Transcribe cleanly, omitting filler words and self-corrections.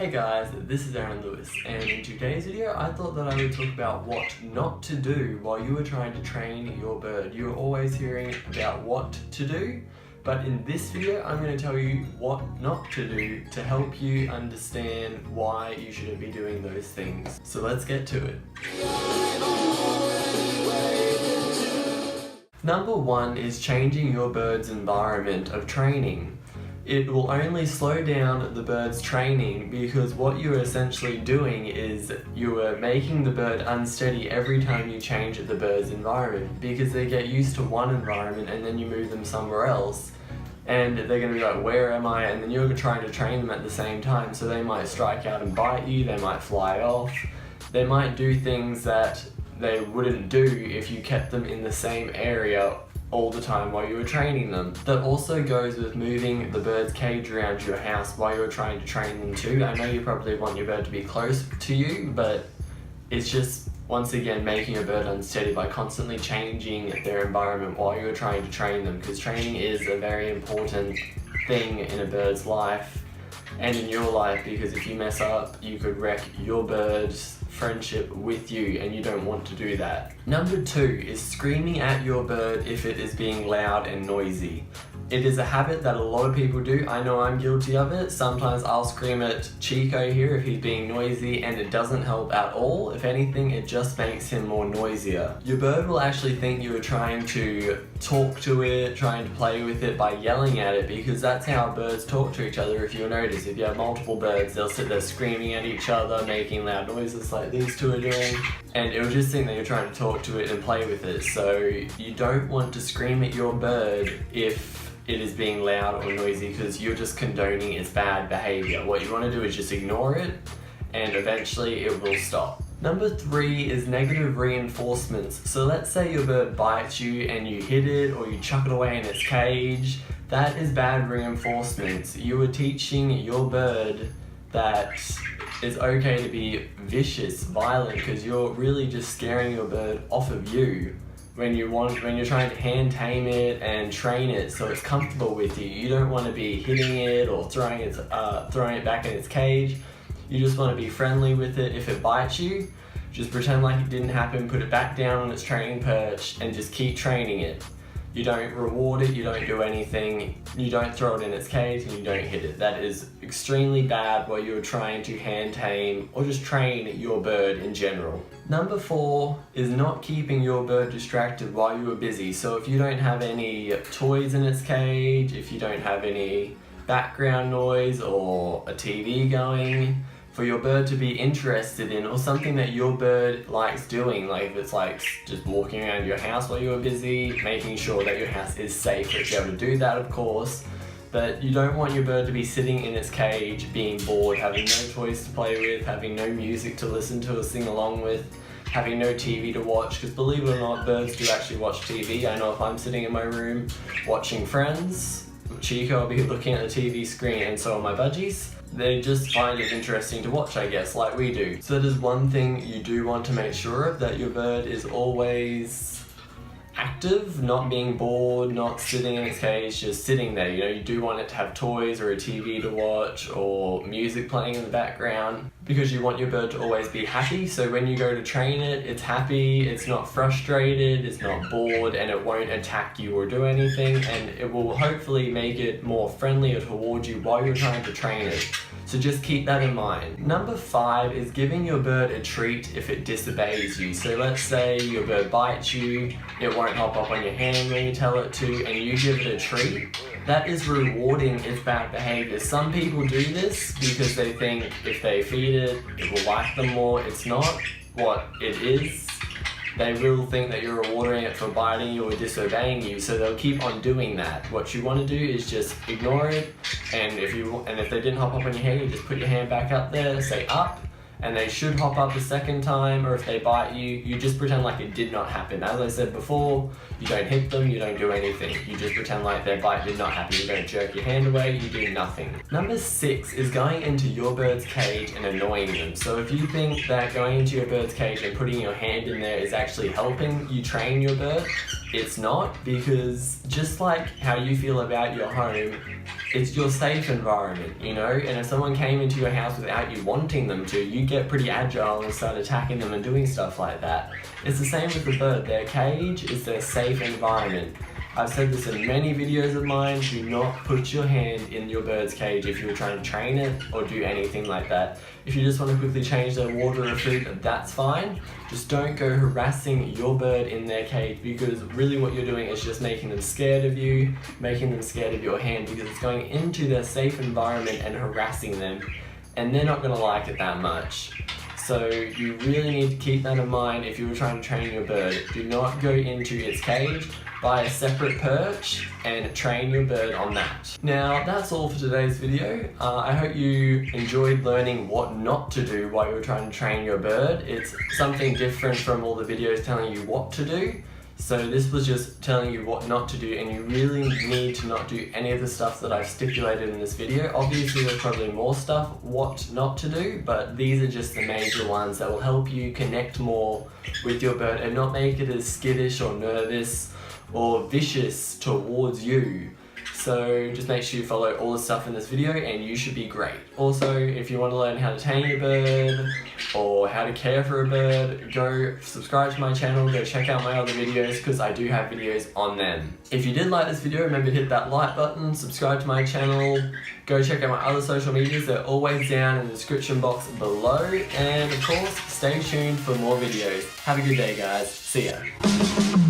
Hey guys, this is Aaron Lewis, and in today's video I thought that I would talk about what not to do while you are trying to train your bird. You're always hearing about what to do, but in this video I'm going to tell you what not to do to help you understand why you shouldn't be doing those things. So let's get to it. Number one is changing your bird's environment of training. It will only slow down the bird's training because what you are essentially doing is you are making the bird unsteady every time you change the bird's environment, because they get used to one environment and then you move them somewhere else and they're going to be like, where am I? And then you're trying to train them at the same time, so they might strike out and bite you, they might fly off, they might do things that they wouldn't do if you kept them in the same area all the time while you were training them. That also goes with moving the bird's cage around your house while you're trying to train them too. I know you probably want your bird to be close to you, but it's just once again making your bird unsteady by constantly changing their environment while you're trying to train them, because training is a very important thing in a bird's life and in your life, because if you mess up you could wreck your bird's friendship with you, and you don't want to do that. Number two is screaming at your bird if it is being loud and noisy. It is a habit that a lot of people do. I know I'm guilty of it. Sometimes I'll scream at Chico here if he's being noisy, and it doesn't help at all. If anything, it just makes him more noisier. Your bird will actually think you are trying to talk to it, trying to play with it by yelling at it, because that's how birds talk to each other. If you'll notice, if you have multiple birds, they'll sit there screaming at each other, making loud noises like these two are doing, and it will just think that you're trying to talk to it and play with it. So you don't want to scream at your bird if it is being loud or noisy, because you're just condoning its bad behavior. What you want to do is just ignore it, and eventually it will stop. Number three is negative reinforcements. So let's say your bird bites you and you hit it or you chuck it away in its cage. That is bad reinforcements. You are teaching your bird that it's okay to be vicious, violent, because you're really just scaring your bird off of you. When you're trying to hand tame it and train it so it's comfortable with you, you don't want to be hitting it or throwing it back in its cage. You just want to be friendly with it. If it bites you, just pretend like it didn't happen, put it back down on its training perch and just keep training it. You don't reward it, you don't do anything, you don't throw it in its cage, and you don't hit it. That is extremely bad while you're trying to hand tame or just train your bird in general. Number four is not keeping your bird distracted while you are busy. So if you don't have any toys in its cage, if you don't have any background noise or a TV going, for your bird to be interested in, or something that your bird likes doing, like if it's like just walking around your house while you're busy, making sure that your house is safe for it to be able to do that, of course, but you don't want your bird to be sitting in its cage being bored, having no toys to play with, having no music to listen to or sing along with, having no TV to watch, because believe it or not, birds do actually watch TV. I know if I'm sitting in my room watching Friends, Chico will be looking at the TV screen, and so are my budgies. They just find it interesting to watch, I guess, like we do. So that is one thing you do want to make sure of, that your bird is always active, not being bored, not sitting in its cage, just sitting there. You know, you do want it to have toys or a TV to watch or music playing in the background, because you want your bird to always be happy. So when you go to train it, it's happy, it's not frustrated, it's not bored, and it won't attack you or do anything, and it will hopefully make it more friendly towards you while you're trying to train it. So just keep that in mind. Number five is giving your bird a treat if it disobeys you. So let's say your bird bites you, it won't hop up on your hand when you tell it to, and you give it a treat. That is rewarding its bad behavior. Some people do this because they think if they feed it, it will like them more. It's not what it is. They will think that you're rewarding it for biting you or disobeying you, so they'll keep on doing that. What you want to do is just ignore it, and if they didn't hop up on your hand, you just put your hand back up there, say up, and they should hop up a second time, or if they bite you, you just pretend like it did not happen. As I said before, you don't hit them, you don't do anything. You just pretend like their bite did not happen. You don't jerk your hand away, you do nothing. Number 6 is going into your bird's cage and annoying them. So if you think that going into your bird's cage and putting your hand in there is actually helping you train your bird, it's not, because just like how you feel about your home, it's your safe environment, you know? And if someone came into your house without you wanting them to, you get pretty agile and start attacking them and doing stuff like that. It's the same with the bird. Their cage is their safe environment. I've said this in many videos of mine, do not put your hand in your bird's cage if you're trying to train it or do anything like that. If you just want to quickly change their water or food, that's fine. Just don't go harassing your bird in their cage, because really what you're doing is just making them scared of you, making them scared of your hand, because it's going into their safe environment and harassing them, and they're not going to like it that much. So you really need to keep that in mind if you're trying to train your bird. Do not go into its cage, buy a separate perch and train your bird on that. Now that's all for today's video. I hope you enjoyed learning what not to do while you're trying to train your bird. It's something different from all the videos telling you what to do. So this was just telling you what not to do, and you really need to not do any of the stuff that I've stipulated in this video. Obviously there's probably more stuff what not to do, but these are just the major ones that will help you connect more with your bird and not make it as skittish or nervous or vicious towards you. So just make sure you follow all the stuff in this video and you should be great. Also, if you want to learn how to tame a bird or how to care for a bird, go subscribe to my channel, go check out my other videos, because I do have videos on them. If you did like this video, remember to hit that like button, subscribe to my channel, go check out my other social medias, they're always down in the description box below, and of course, stay tuned for more videos. Have a good day guys, see ya.